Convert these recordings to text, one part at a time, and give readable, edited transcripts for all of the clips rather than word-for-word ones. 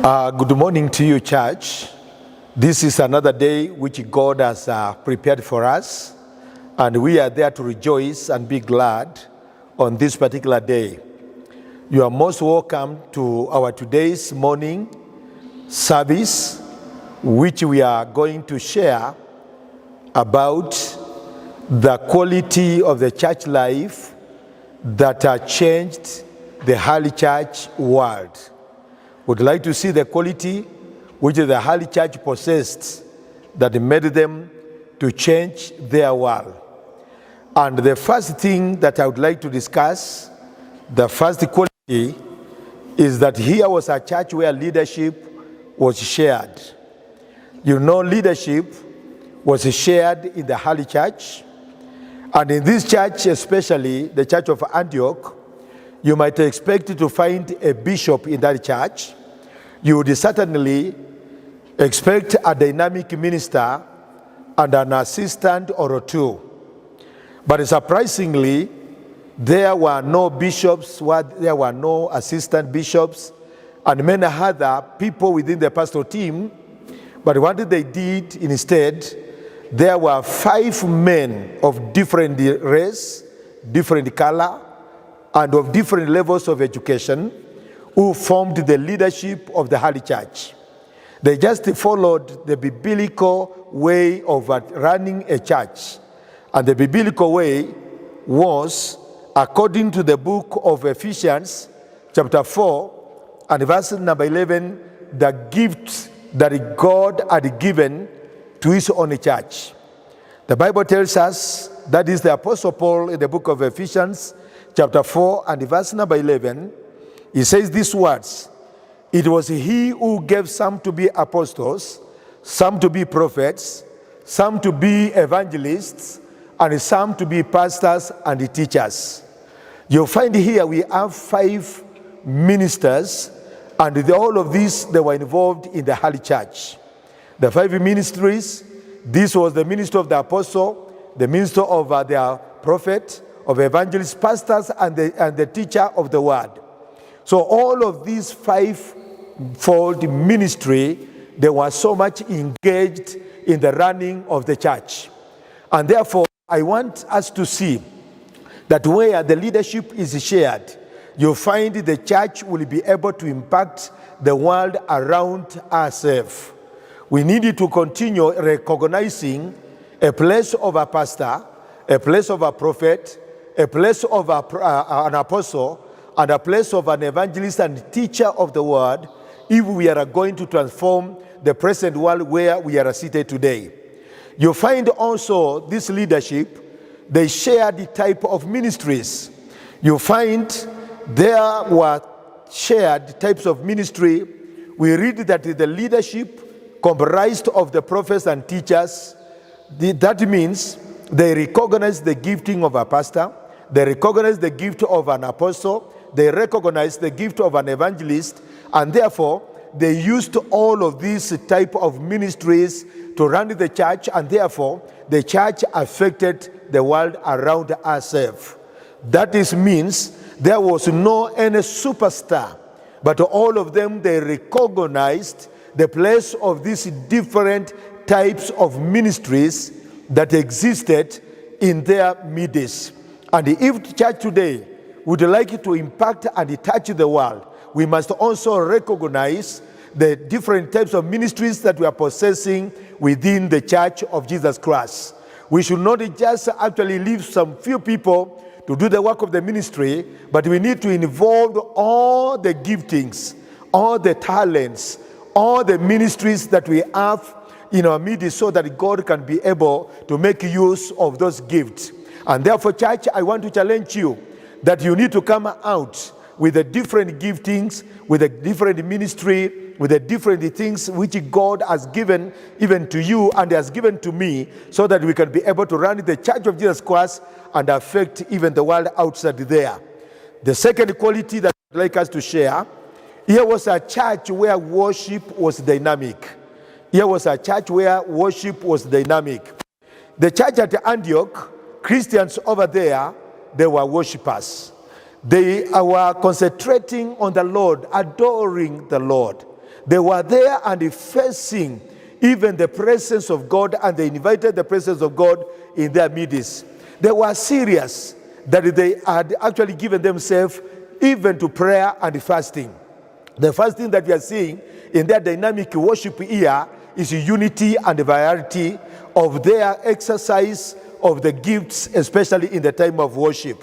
Good morning to you, church. This is another day which God has prepared for us, and we are there to rejoice and be glad on this particular day. You are most welcome to our today's morning service, which we are going to share about the quality of the church life that changed the early church world. Would like to see the quality which the early church possessed that made them to change their world. And the first thing that I would like to discuss, the first quality, is that here was a church where leadership was shared. You know, leadership was shared in the early church. And in this church, especially the church of Antioch, you might expect to find a bishop in that church. You would certainly expect a dynamic minister and an assistant or two. But surprisingly, there were no bishops, there were no assistant bishops, and many other people within the pastoral team. But what they did instead, there were 5 men of different race, different color, and of different levels of education who formed the leadership of the early church. They just followed the biblical way of running a church. And the biblical way was, according to the book of Ephesians, chapter 4, and verse number 11, the gift that God had given to his own church. The Bible tells us, that is the Apostle Paul in the book of Ephesians, chapter 4 and verse number 11, he says these words: "It was he who gave some to be apostles, some to be prophets, some to be evangelists, and some to be pastors and teachers." You'll find here we have 5 ministers, and all of these, they were involved in the early church. The 5 ministries, this was the ministry of the apostle, the ministry of the prophet, of evangelists, pastors, and the teacher of the word. So all of these 5-fold ministry, they were so much engaged in the running of the church. And therefore, I want us to see that where the leadership is shared, you'll find the church will be able to impact the world around ourselves. We need to continue recognizing a place of a pastor, a place of a prophet, a place of an apostle, and a place of an evangelist and teacher of the word, if we are going to transform the present world where we are seated today. You find also this leadership, they share the type of ministries. You find there were shared types of ministry. We read that the leadership comprised of the prophets and teachers. That means they recognize the gifting of a pastor, they recognize the gift of an apostle, they recognize the gift of an evangelist, and therefore they used all of these type of ministries to run the church, and therefore the church affected the world around ourselves. That means there was no any superstar, but all of them, they recognized the place of these different types of ministries that existed in their midst. And if the church today would like to impact and touch the world, we must also recognize the different types of ministries that we are possessing within the church of Jesus Christ. We should not just actually leave some few people to do the work of the ministry, but we need to involve all the giftings, all the talents, all the ministries that we have in our midst, so that God can be able to make use of those gifts. And therefore, church, I want to challenge you that you need to come out with the different giftings, with a different ministry, with the different things which God has given even to you and has given to me, so that we can be able to run the church of Jesus Christ and affect even the world outside there. The second quality that I'd like us to share, here was a church where worship was dynamic. Here was a church where worship was dynamic. The church at Antioch, Christians over there, they were worshipers. They were concentrating on the Lord, adoring the Lord. They were there and facing even the presence of God, and they invited the presence of God in their midst. They were serious that they had actually given themselves even to prayer and fasting. The first thing that we are seeing in their dynamic worship here is unity and variety of their exercise of the gifts, especially in the time of worship.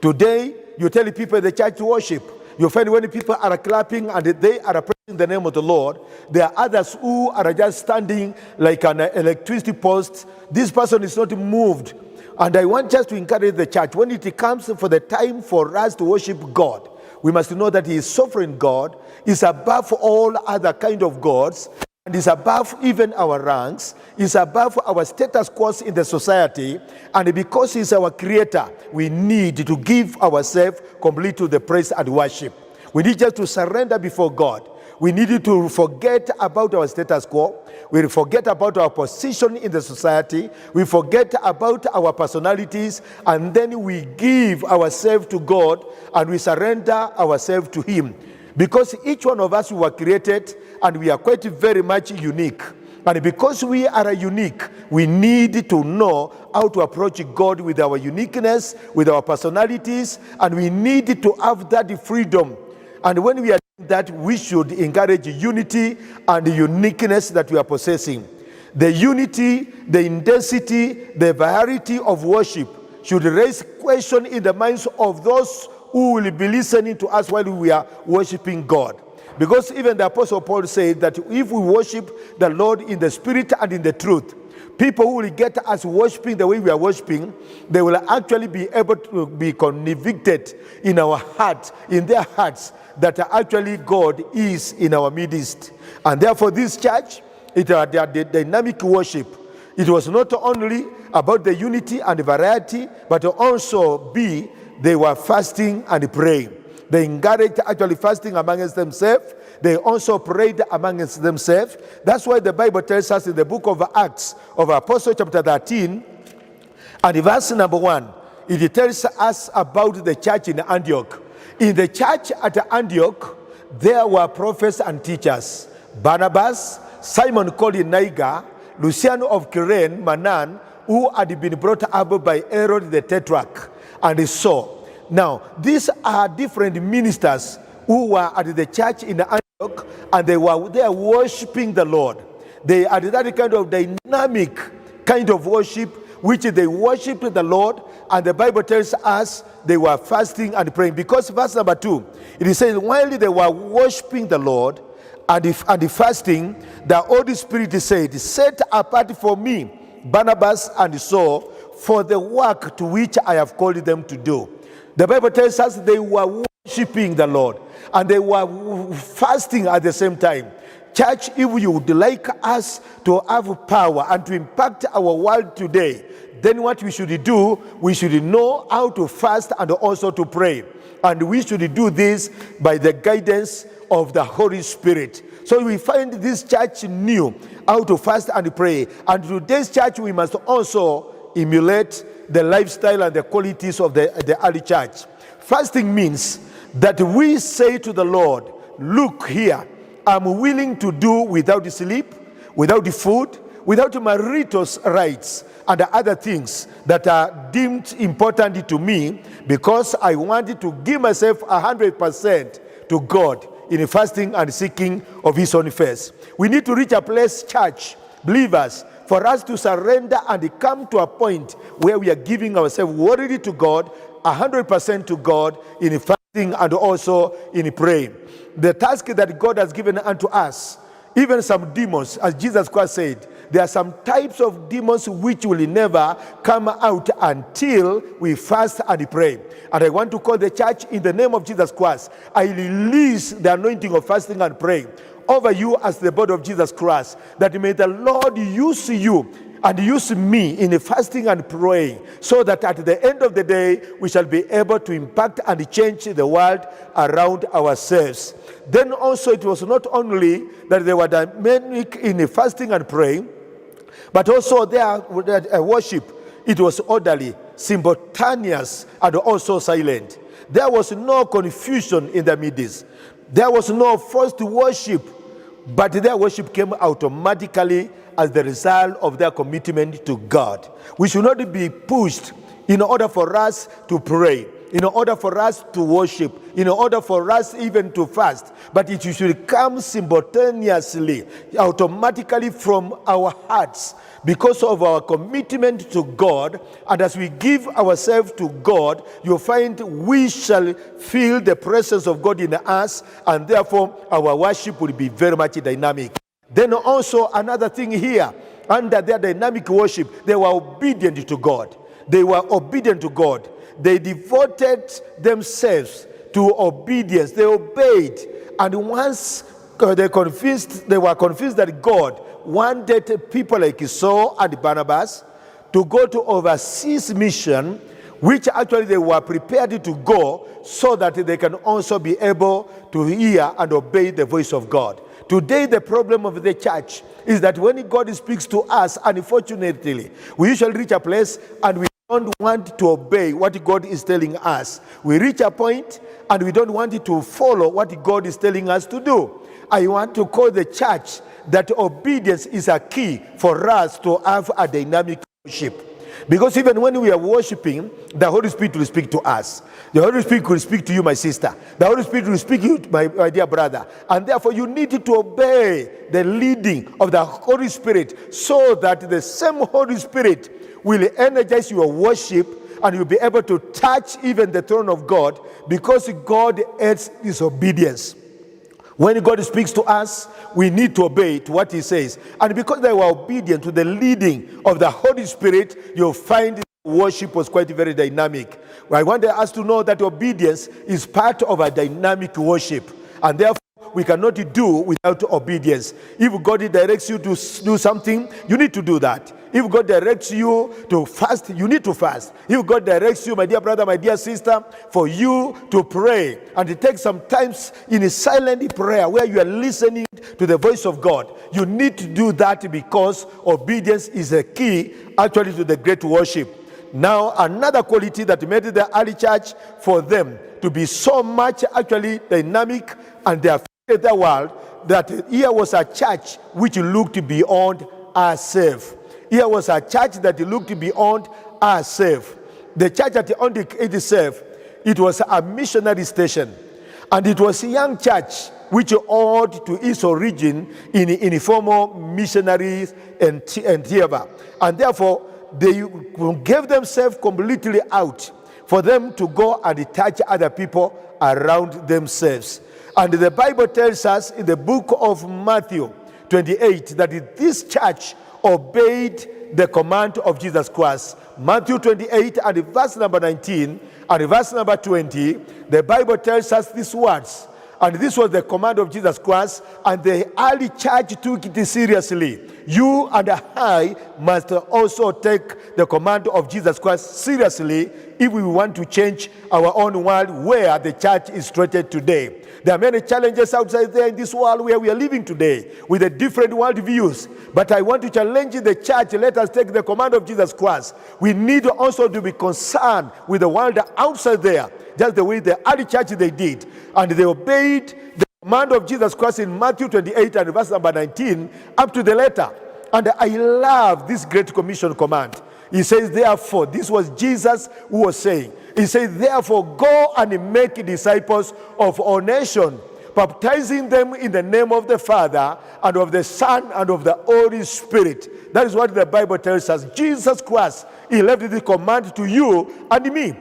Today, you tell people in the church to worship. You find when people are clapping and they are praising the name of the Lord, there are others who are just standing like an electricity post. This person is not moved. And I want just to encourage the church, when it comes for the time for us to worship God, we must know that He is sovereign God, is above all other kind of gods, and is above even our ranks, is above our status quo in the society. And because He is our creator, we need to give ourselves completely to the praise and worship. We need just to surrender before God. We need to forget about our status quo. We forget about our position in the society. We forget about our personalities, and then we give ourselves to God and we surrender ourselves to Him. Because each one of us were created and we are quite very much unique. And because we are unique, we need to know how to approach God with our uniqueness, with our personalities, and we need to have that freedom. And when we are doing that, we should encourage unity and the uniqueness that we are possessing. The unity, the intensity, the variety of worship should raise question in the minds of those who will be listening to us while we are worshiping God. Because even the Apostle Paul said that if we worship the Lord in the spirit and in the truth, people who will get us worshiping the way we are worshiping, they will actually be able to be convicted in our hearts, in their hearts, that actually God is in our midst. And therefore this church, it had the dynamic worship. It was not only about the unity and the variety, but also they were fasting and praying. They encouraged actually fasting amongst themselves. They also prayed amongst themselves. That's why the Bible tells us in the book of Acts of Apostles chapter 13 and verse number 1, it tells us about the church in Antioch. In the church at Antioch, there were prophets and teachers. Barnabas, Simon called Niger, Luciano of Cyrene, Manan, who had been brought up by Herod the Tetrarch, and Saul. Now, these are different ministers who were at the church in Antioch, and they were there worshiping the Lord. They had that kind of dynamic kind of worship, which they worshiped the Lord, and the Bible tells us they were fasting and praying. Because verse number 2, it says, while they were worshiping the Lord and fasting, the Holy Spirit said, set apart for me Barnabas and Saul for the work to which I have called them to do. The Bible tells us they were worshiping the Lord and they were fasting at the same time. Church, if you would like us to have power and to impact our world today, then what we should do, we should know how to fast and also to pray. And we should do this by the guidance of the Holy Spirit. So we find this church knew how to fast and pray. And today's church, we must also emulate the lifestyle and the qualities of the early church. Fasting means that we say to the Lord, look here, I'm willing to do without sleep, without food, without marital rights and other things that are deemed important to me, because I wanted to give myself 100% to God in fasting and seeking of His own face. We need to reach a place, church, believers, for us to surrender and come to a point where we are giving ourselves wholly to God, 100% to God in fasting and also in praying. The task that God has given unto us, even some demons, as Jesus Christ said, there are some types of demons which will never come out until we fast and pray. And I want to call the church in the name of Jesus Christ. I release the anointing of fasting and praying over you as the body of Jesus Christ, that may the Lord use you and use me in fasting and praying, so that at the end of the day, we shall be able to impact and change the world around ourselves. Then also, it was not only that they were dynamic in fasting and praying, but also their worship, it was orderly, simultaneous, and also silent. There was no confusion in the midst. There was no forced worship but their worship came automatically as the result of their commitment to God. We should not be pushed in order for us to pray, in order for us to worship, in order for us even to fast, but it should come simultaneously, automatically from our hearts, because of our commitment to God. And as we give ourselves to God, you'll find we shall feel the presence of God in us, and therefore our worship will be very much dynamic. Then also another thing here, under their dynamic worship, they were obedient to God. They were obedient to God. They devoted themselves to obedience. They obeyed. And once they were convinced that God wanted people like Saul and Barnabas to go to overseas mission, which actually they were prepared to go so that they can also be able to hear and obey the voice of God. Today, the problem of the church is that when God speaks to us, unfortunately, we usually reach a place and we don't want to obey what God is telling us. We reach a point and we don't want to follow what God is telling us to do. I want to call the church that obedience is a key for us to have a dynamic worship. Because even when we are worshiping, the Holy Spirit will speak to us. The Holy Spirit will speak to you, my sister. The Holy Spirit will speak to you, my dear brother. And therefore you need to obey the leading of the Holy Spirit, so that the same Holy Spirit will energize your worship, and you'll be able to touch even the throne of God, because God hates disobedience. When God speaks to us, we need to obey to what He says. And because they were obedient to the leading of the Holy Spirit, you'll find worship was quite very dynamic. I want us to know that obedience is part of a dynamic worship. And therefore, we cannot do without obedience. If God directs you to do something, you need to do that. If God directs you to fast, you need to fast. If God directs you, my dear brother, my dear sister, for you to pray, and it takes some times in a silent prayer where you are listening to the voice of God, you need to do that, because obedience is a key actually to the great worship. Now, another quality that made the early church for them to be so much actually dynamic, and they affected the world, that here was a church which looked beyond ourselves. Here was a church that looked beyond ourselves. The church at itself, it was a missionary station, and it was a young church which owed to its origin in informal missionaries endeavor, and therefore they gave themselves completely out for them to go and touch other people around themselves. And the Bible tells us in the book of Matthew 28 that this church obeyed the command of Jesus Christ. Matthew 28 and verse number 19 and verse number 20, the Bible tells us these words. And this was the command of Jesus Christ, and the early church took it seriously. You and I must also take the command of Jesus Christ seriously if we want to change our own world where the church is treated today. There are many challenges outside there in this world where we are living today with the different world views. But I want to challenge the church. Let us take the command of Jesus Christ. We need also to be concerned with the world outside there, just the way the early church they did. And they obeyed the command of Jesus Christ in Matthew 28 and verse number 19 up to the letter. And I love this Great Commission command. He says, therefore, this was Jesus who was saying. He says, therefore, go and make disciples of all nations, baptizing them in the name of the Father and of the Son and of the Holy Spirit. That is what the Bible tells us. Jesus Christ, He left the command to you and me.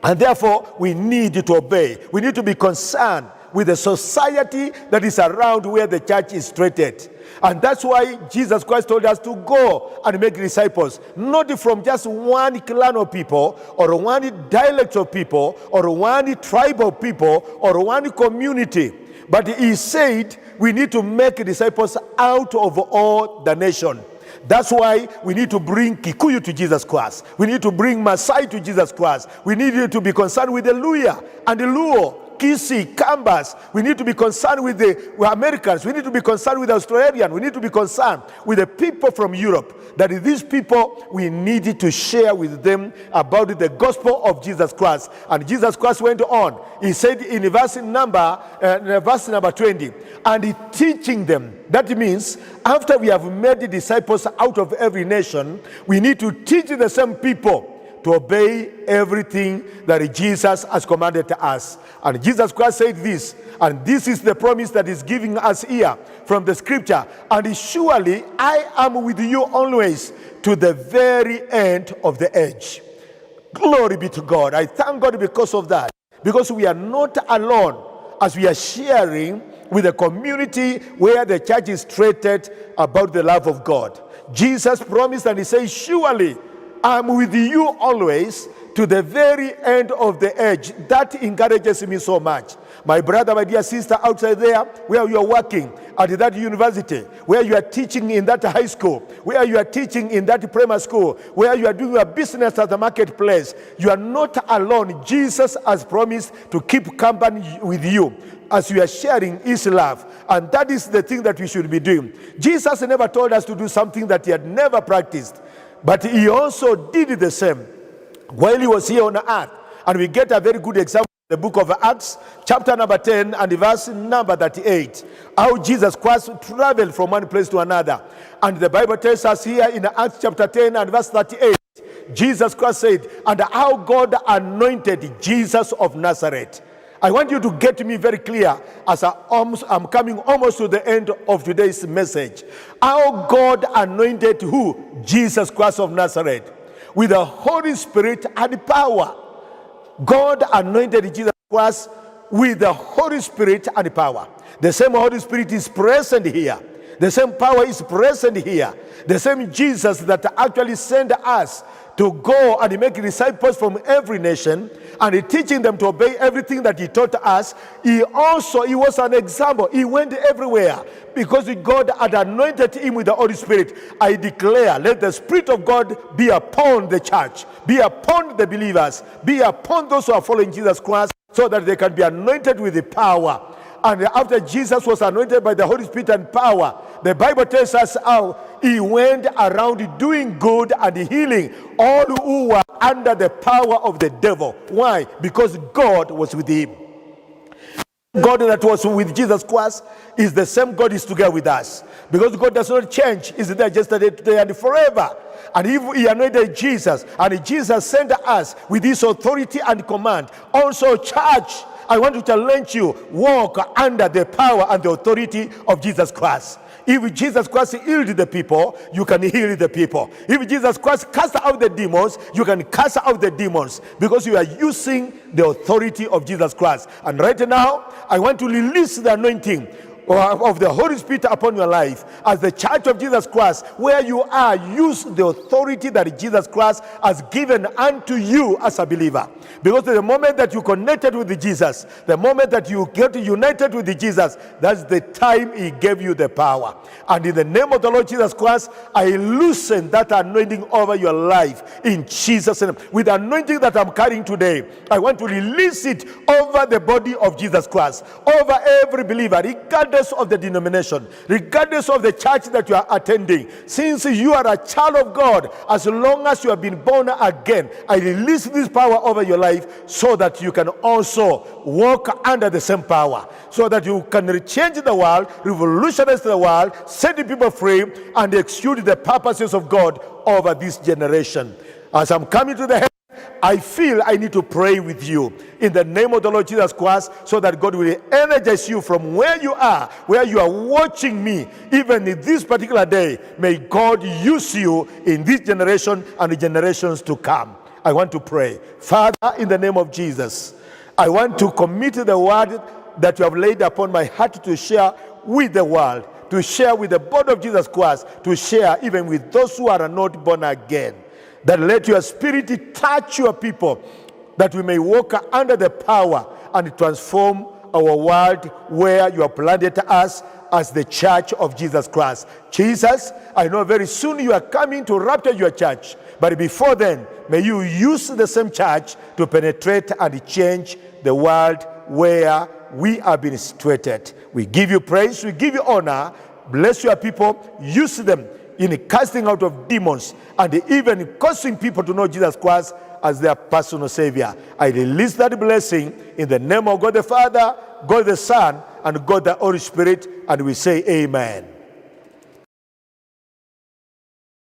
And therefore, we need to obey. We need to be concerned with the society that is around where the church is treated. And that's why Jesus Christ told us to go and make disciples, not from just one clan of people, or one dialect of people, or one tribe of people, or one community. But He said we need to make disciples out of all the nation. That's why we need to bring Kikuyu to Jesus Christ. We need to bring Maasai to Jesus Christ. We need to be concerned with the Luya and the Luo Kisii, Canvas. We need to be concerned with the Americans. We need to be concerned with the Australians. We need to be concerned with the people from Europe. That these people, we needed to share with them about the gospel of Jesus Christ. And Jesus Christ went on. He said in verse number 20, and he teaching them. That means after we have made the disciples out of every nation, we need to teach the same people to obey everything that Jesus has commanded us. And Jesus Christ said this, and this is the promise that is giving us here from the scripture. And surely I am with you always to the very end of the age. Glory be to God. I thank God because of that. Because we are not alone as we are sharing with a community where the church is treated about the love of God. Jesus promised and he says, surely I'm with you always to the very end of the age. That encourages me so much. My brother, my dear sister outside there, where you are working at that university, where you are teaching in that high school, where you are teaching in that primary school, where you are doing your business at the marketplace, you are not alone. Jesus has promised to keep company with you as we are sharing his love. And that is the thing that we should be doing. Jesus never told us to do something that he had never practiced. But he also did the same while he was here on earth. And we get a very good example in the book of Acts, chapter number 10 and verse number 38. How Jesus Christ traveled from one place to another. And the Bible tells us here in Acts chapter 10 and verse 38, Jesus Christ said, and how God anointed Jesus of Nazareth. I want you to get me very clear as I'm coming almost to the end of today's message. How God anointed who? Jesus Christ of Nazareth with the Holy Spirit and power. God anointed Jesus Christ with the Holy Spirit and power. The same Holy Spirit is present here. The same power is present here. The same Jesus that actually sent us to go and make disciples from every nation and teaching them to obey everything that he taught us. He was an example. He went everywhere because God had anointed him with the Holy Spirit. I declare, let the Spirit of God be upon the church, be upon the believers, be upon those who are following Jesus Christ, so that they can be anointed with the power. And after Jesus was anointed by the Holy Spirit and power, the Bible tells us how he went around doing good and healing all who were under the power of the devil. Why? Because God was with him. God that was with Jesus Christ is the same God is together with us. Because God does not change. He's there yesterday, today, and forever. And if he anointed Jesus, and Jesus sent us with his authority and command, also church, I want to challenge you, walk under the power and the authority of Jesus Christ. If Jesus Christ healed the people, you can heal the people. If Jesus Christ cast out the demons, you can cast out the demons, because you are using the authority of Jesus Christ. And right now, I want to release the anointing of the Holy Spirit upon your life as the church of Jesus Christ. Where you are, use the authority that Jesus Christ has given unto you as a believer. Because the moment that you connected with Jesus, the moment that you get united with Jesus, that's the time he gave you the power. And in the name of the Lord Jesus Christ, I loosen that anointing over your life in Jesus' name. With the anointing that I'm carrying today, I want to release it over the body of Jesus Christ, over every believer, regardless of the denomination, regardless of the church that you are attending. Since you are a child of God, as long as you have been born again, I release this power over your life so that you can also walk under the same power, so that you can change the world, revolutionize the world, set the people free, and execute the purposes of God over this generation. As I'm coming to the head, I feel I need to pray with you in the name of the Lord Jesus Christ, so that God will energize you from where you are watching me, even in this particular day. May God use you in this generation and the generations to come. I want to pray. Father, in the name of Jesus, I want to commit the word that you have laid upon my heart to share with the world, to share with the body of Jesus Christ, to share even with those who are not born again. That let your spirit touch your people, that we may walk under the power and transform our world where you have planted us as the church of Jesus Christ. Jesus, I know very soon you are coming to rapture your church, but before then, may you use the same church to penetrate and change the world where we have been situated. We give you praise, we give you honor. Bless your people, use them in casting out of demons and even causing people to know Jesus Christ as their personal Savior. I release that blessing in the name of God the Father, God the Son, and God the Holy Spirit, and we say amen.